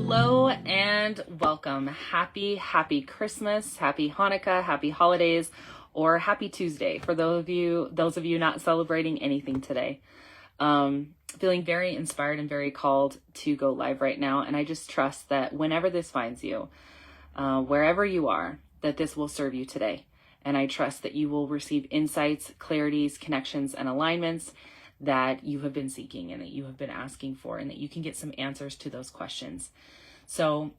Hello and welcome. Happy Christmas, happy Hanukkah, happy holidays, or happy Tuesday for those of you not celebrating anything today. Feeling very inspired and very called to go live right now. And I just trust that whenever this finds you, wherever you are, that this will serve you today. And I trust that you will receive insights, clarities, connections, and alignments that you have been seeking and that you have been asking for, and that you can get some answers to those questions. So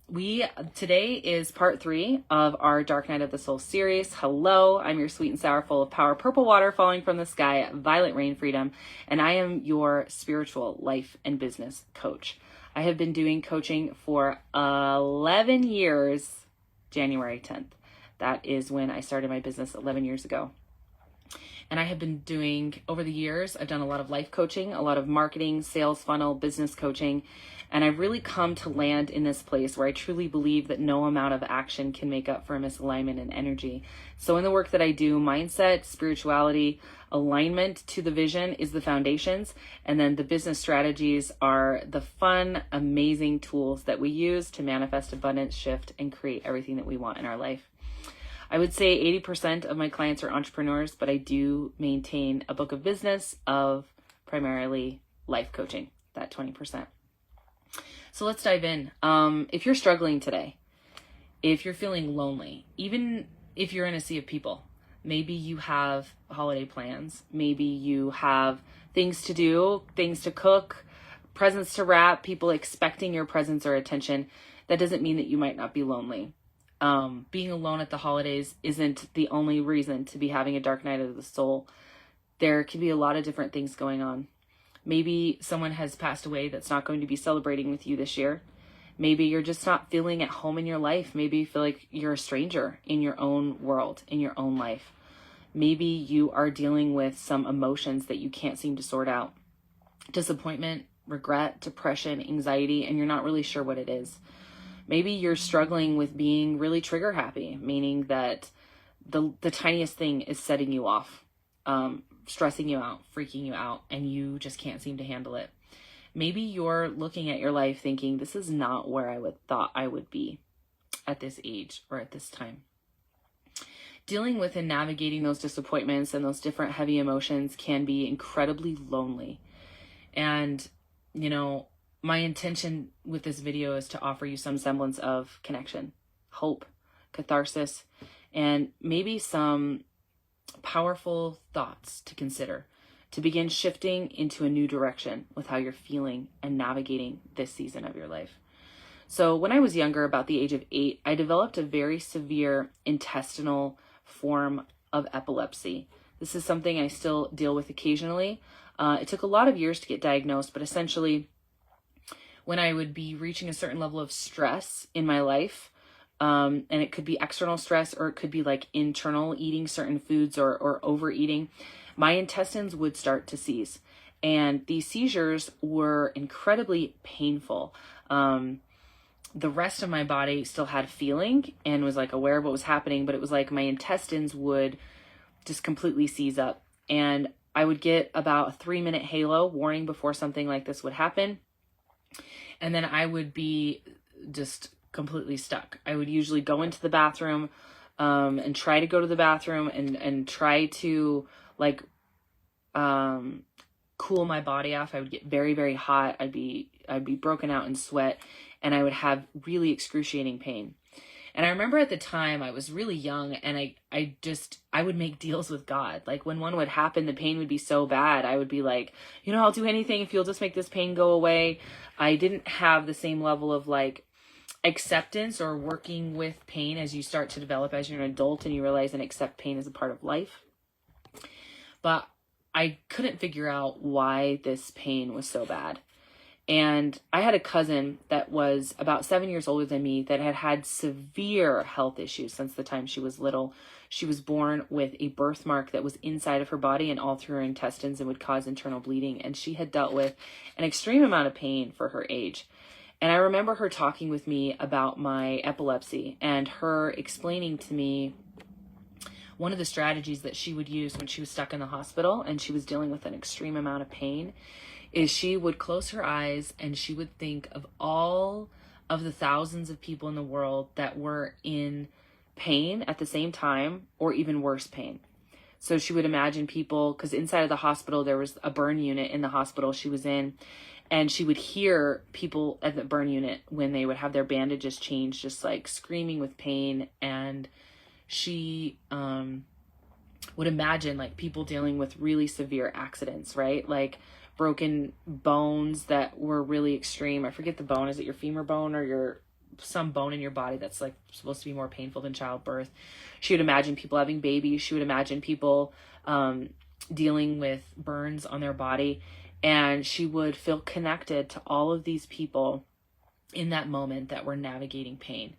today is part 3 of our Dark Night of the Soul series. Hello, I'm your sweet and sour, full of power, purple water falling from the sky, violet rain freedom, and I am your spiritual life and business coach. I have been doing coaching for 11 years, January 10th. That is when I started my business 11 years ago. And I have been doing, over the years, I've done a lot of life coaching, a lot of marketing, sales funnel, business coaching. And I've really come to land in this place where I truly believe that no amount of action can make up for a misalignment in energy. So in the work that I do, mindset, spirituality, alignment to the vision is the foundations. And then the business strategies are the fun, amazing tools that we use to manifest abundance, shift, and create everything that we want in our life. I would say 80% of my clients are entrepreneurs, but I do maintain a book of business of primarily life coaching, that 20%. So let's dive in. If you're struggling today, if you're feeling lonely, even if you're in a sea of people, maybe you have holiday plans, maybe you have things to do, things to cook, presents to wrap, people expecting your presence or attention, that doesn't mean that you might not be lonely. Being alone at the holidays isn't the only reason to be having a dark night of the soul. There can be a lot of different things going on. Maybe someone has passed away that's not going to be celebrating with you this year. Maybe you're just not feeling at home in your life. Maybe you feel like you're a stranger in your own world, in your own life. Maybe you are dealing with some emotions that you can't seem to sort out. Disappointment, regret, depression, anxiety, and you're not really sure what it is. Maybe you're struggling with being really trigger happy, meaning that the tiniest thing is setting you off, stressing you out, freaking you out, and you just can't seem to handle it. Maybe you're looking at your life thinking, this is not where I thought I would be at this age or at this time. Dealing with and navigating those disappointments and those different heavy emotions can be incredibly lonely. And, my intention with this video is to offer you some semblance of connection, hope, catharsis, and maybe some powerful thoughts to consider to begin shifting into a new direction with how you're feeling and navigating this season of your life. So when I was younger, about the age of 8, I developed a very severe intestinal form of epilepsy. This is something I still deal with occasionally. It took a lot of years to get diagnosed, but essentially, when I would be reaching a certain level of stress in my life, and it could be external stress or it could be like internal, eating certain foods or overeating, my intestines would start to seize. And these seizures were incredibly painful. The rest of my body still had feeling and was like aware of what was happening, but it was like my intestines would just completely seize up. And I would get about a 3-minute halo warning before something like this would happen. And then I would be just completely stuck. I would usually go into the bathroom and try to go to the bathroom and try to cool my body off. I would get very, very hot. I'd be broken out in sweat, and I would have really excruciating pain. And I remember at the time I was really young, and I would make deals with God. Like when one would happen, the pain would be so bad. I would be like, I'll do anything if you'll just make this pain go away. I didn't have the same level of acceptance or working with pain as you start to develop as you're an adult and you realize and accept pain as a part of life. But I couldn't figure out why this pain was so bad. And I had a cousin that was about 7 years older than me that had had severe health issues since the time she was little. She was born with a birthmark that was inside of her body and all through her intestines and would cause internal bleeding. And she had dealt with an extreme amount of pain for her age. And I remember her talking with me about my epilepsy and her explaining to me one of the strategies that she would use when she was stuck in the hospital and she was dealing with an extreme amount of pain is she would close her eyes and she would think of all of the thousands of people in the world that were in pain at the same time, or even worse pain. So she would imagine people, because inside of the hospital, there was a burn unit in the hospital she was in, and she would hear people at the burn unit when they would have their bandages changed, just like screaming with pain. And she would imagine like people dealing with really severe accidents, right? Like broken bones that were really extreme. I forget the bone. Is it your femur bone or some bone in your body that's like supposed to be more painful than childbirth? She would imagine people having babies. She would imagine people dealing with burns on their body. And she would feel connected to all of these people in that moment that were navigating pain.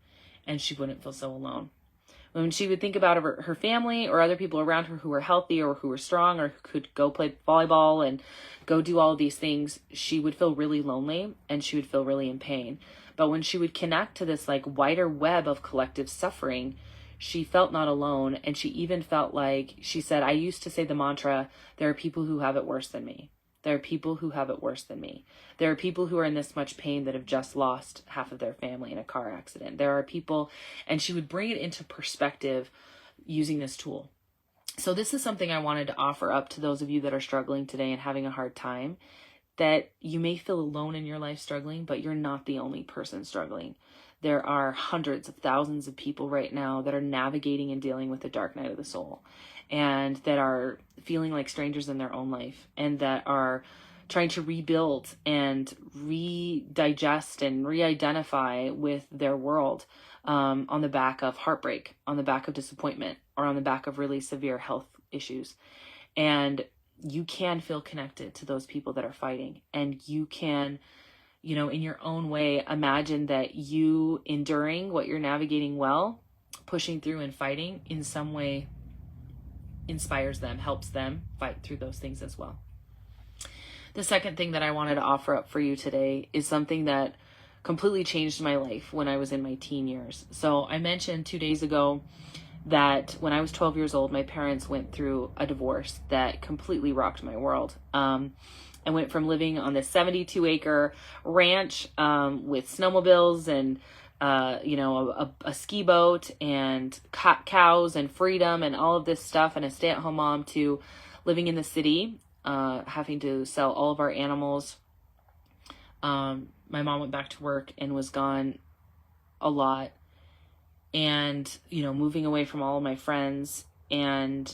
And she wouldn't feel so alone. When she would think about her family or other people around her who were healthy or who were strong or who could go play volleyball and go do all of these things, she would feel really lonely and she would feel really in pain. But when she would connect to this like wider web of collective suffering, she felt not alone. And she even felt like, she said, I used to say the mantra, there are people who have it worse than me. There are people who have it worse than me. There are people who are in this much pain that have just lost half of their family in a car accident. There are people, and she would bring it into perspective using this tool. So this is something I wanted to offer up to those of you that are struggling today and having a hard time, that you may feel alone in your life struggling, but you're not the only person struggling. There are hundreds of thousands of people right now that are navigating and dealing with the dark night of the soul, and that are feeling like strangers in their own life, and that are trying to rebuild and redigest and re-identify with their world on the back of heartbreak, on the back of disappointment, or on the back of really severe health issues. And you can feel connected to those people that are fighting, and you can, you know, in your own way, imagine that you enduring what you're navigating well, pushing through and fighting in some way inspires them, helps them fight through those things as well. The second thing that I wanted to offer up for you today is something that completely changed my life when I was in my teen years. So I mentioned 2 days ago that when I was 12 years old, my parents went through a divorce that completely rocked my world. I went from living on this 72-acre ranch with snowmobiles and a ski boat and cows and freedom and all of this stuff, and a stay-at-home mom, to living in the city, having to sell all of our animals. My mom went back to work and was gone a lot, and, you know, moving away from all of my friends and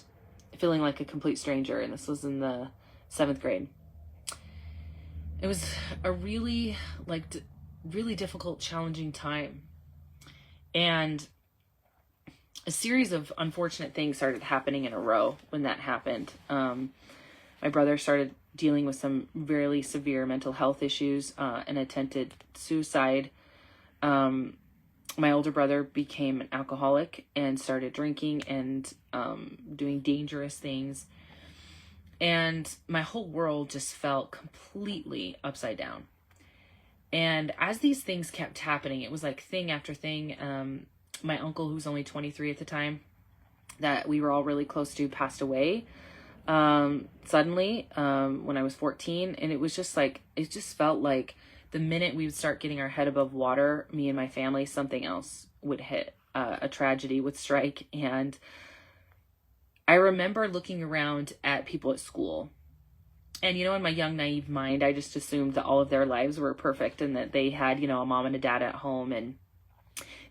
feeling like a complete stranger. And this was in the 7th grade. It was a really difficult, challenging time. And a series of unfortunate things started happening in a row when that happened. My brother started dealing with some really severe mental health issues and attempted suicide. My older brother became an alcoholic and started drinking and doing dangerous things. And my whole world just felt completely upside down. And as these things kept happening, it was like thing after thing. My uncle, who was only 23 at the time, that we were all really close to, passed away suddenly when I was 14. And it was just like, it just felt like the minute we would start getting our head above water, me and my family, something else would hit. A tragedy would strike. And I remember looking around at people at school. And, you know, in my young, naive mind, I just assumed that all of their lives were perfect and that they had, you know, a mom and a dad at home and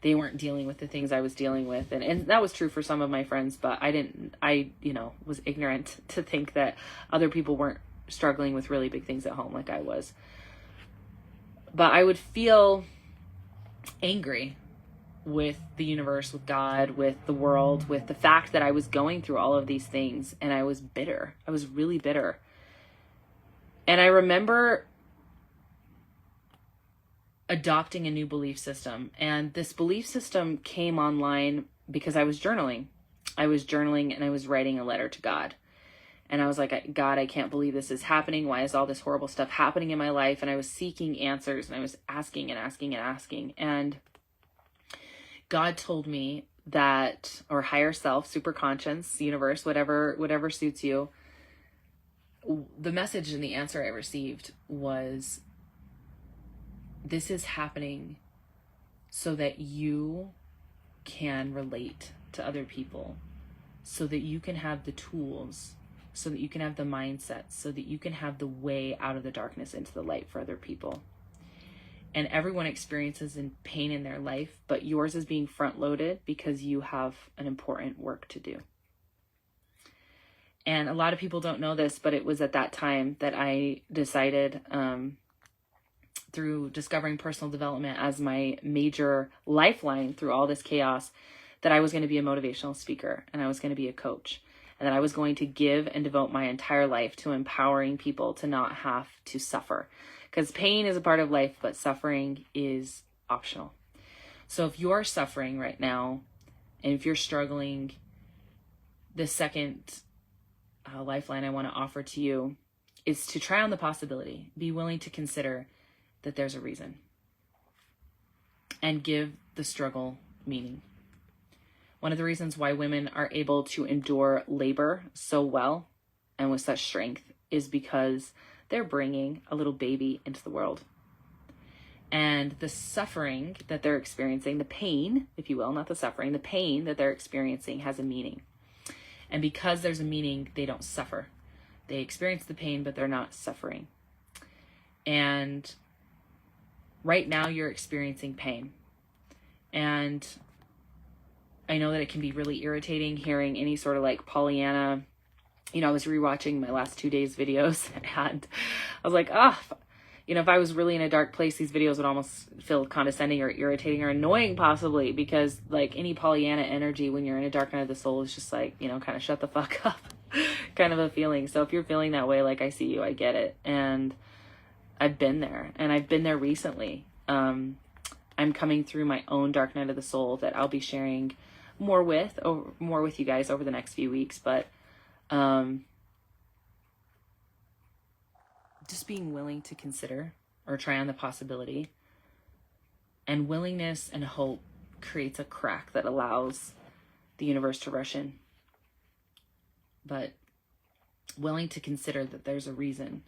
they weren't dealing with the things I was dealing with. And that was true for some of my friends, but I was ignorant to think that other people weren't struggling with really big things at home like I was. But I would feel angry with the universe, with God, with the world, with the fact that I was going through all of these things. And I was bitter. I was really bitter. And I remember adopting a new belief system. And this belief system came online because I was journaling. I was journaling and I was writing a letter to God. And I was like, God, I can't believe this is happening. Why is all this horrible stuff happening in my life? And I was seeking answers, and I was asking and asking and asking. And God told me that, or higher self, superconscious, universe, whatever suits you, the message and the answer I received was, this is happening so that you can relate to other people, so that you can have the tools, so that you can have the mindset, so that you can have the way out of the darkness into the light for other people. And everyone experiences pain in their life, but yours is being front loaded because you have an important work to do. And a lot of people don't know this, but it was at that time that I decided, through discovering personal development as my major lifeline through all this chaos, that I was going to be a motivational speaker and I was going to be a coach, and that I was going to give and devote my entire life to empowering people to not have to suffer. Because pain is a part of life, but suffering is optional. So if you're suffering right now, and if you're struggling, the second lifeline I want to offer to you is to try on the possibility. Be willing to consider that there's a reason, and give the struggle meaning. One of the reasons why women are able to endure labor so well and with such strength is because they're bringing a little baby into the world. And the suffering that they're experiencing, the pain, if you will, not the suffering, the pain that they're experiencing has a meaning. And because there's a meaning, they don't suffer. They experience the pain, but they're not suffering. And right now you're experiencing pain. And I know that it can be really irritating hearing any sort of like Pollyanna. You know, I was rewatching my last 2 days videos, and I was like, if I was really in a dark place, these videos would almost feel condescending or irritating or annoying possibly, because like any Pollyanna energy when you're in a dark night of the soul is just like, kind of shut the fuck up kind of a feeling. So if you're feeling that way, like, I see you, I get it. And I've been there, and I've been there recently. I'm coming through my own dark night of the soul that I'll be sharing more with you guys over the next few weeks. But just being willing to consider or try on the possibility, and willingness and hope creates a crack that allows the universe to rush in. But willing to consider that there's a reason,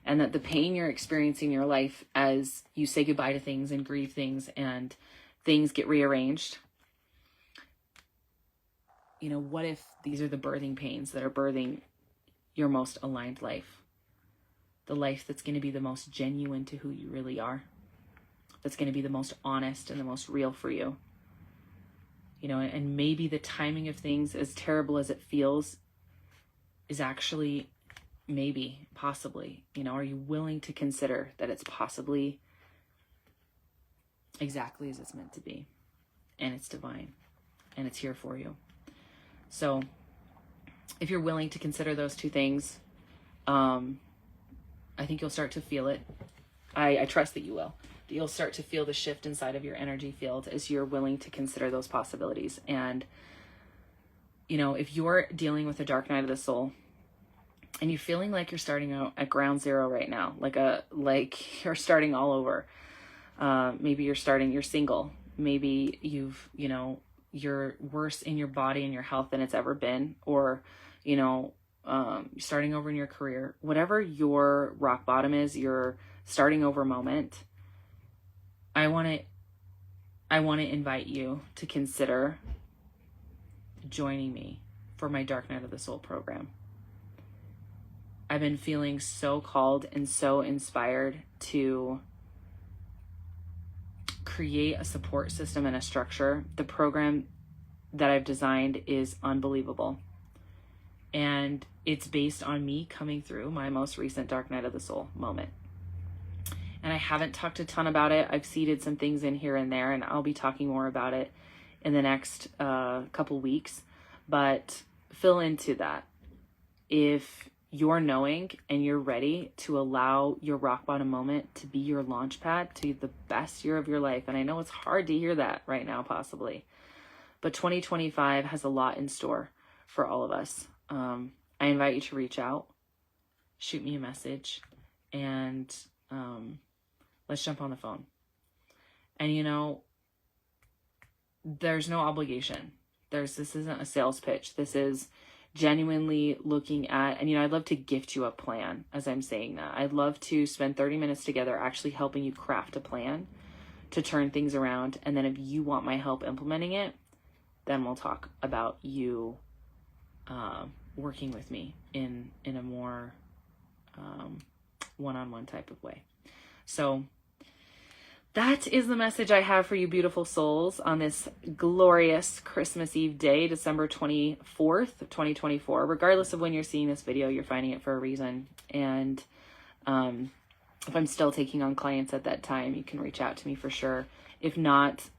and that the pain you're experiencing in your life as you say goodbye to things and grieve things and things get rearranged. What if these are the birthing pains that are birthing your most aligned life? The life that's going to be the most genuine to who you really are. That's going to be the most honest and the most real for you. And maybe the timing of things, as terrible as it feels, is actually possibly, are you willing to consider that it's possibly exactly as it's meant to be, and it's divine, and it's here for you? So if you're willing to consider those two things, I think you'll start to feel it. I trust that you will. That you'll start to feel the shift inside of your energy field as you're willing to consider those possibilities. And, if you're dealing with a dark night of the soul, and you're feeling like you're starting out at ground zero right now, like you're starting all over. Maybe you're single. Maybe you're worse in your body and your health than it's ever been, or, starting over in your career. Whatever your rock bottom is, your starting over moment, I want to invite you to consider joining me for my Dark Night of the Soul program. I've been feeling so called and so inspired to create a support system and a structure. The program that I've designed is unbelievable. And it's based on me coming through my most recent Dark Night of the Soul moment. And I haven't talked a ton about it. I've seeded some things in here and there, and I'll be talking more about it in the next couple weeks. But fill into that. If you're knowing and you're ready to allow your rock bottom moment to be your launch pad to the best year of your life. And I know it's hard to hear that right now, possibly, but 2025 has a lot in store for all of us. I invite you to reach out, shoot me a message, and let's jump on the phone. And there's no obligation. This isn't a sales pitch. This is genuinely looking at, and I'd love to gift you a plan as I'm saying that. I'd love to spend 30 minutes together actually helping you craft a plan to turn things around. And then if you want my help implementing it, then we'll talk about you working with me in a more one-on-one type of way. So that is the message I have for you, beautiful souls, on this glorious Christmas Eve day, December 24th, 2024. Regardless of when you're seeing this video, you're finding it for a reason. And if I'm still taking on clients at that time, you can reach out to me for sure. If not,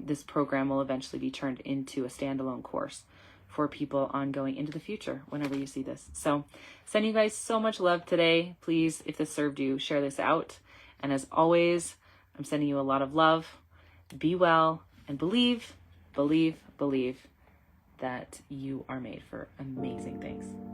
this program will eventually be turned into a standalone course for people ongoing into the future whenever you see this. So send you guys so much love today. Please, if this served you, share this out. And as always, I'm sending you a lot of love. Be well and believe that you are made for amazing things.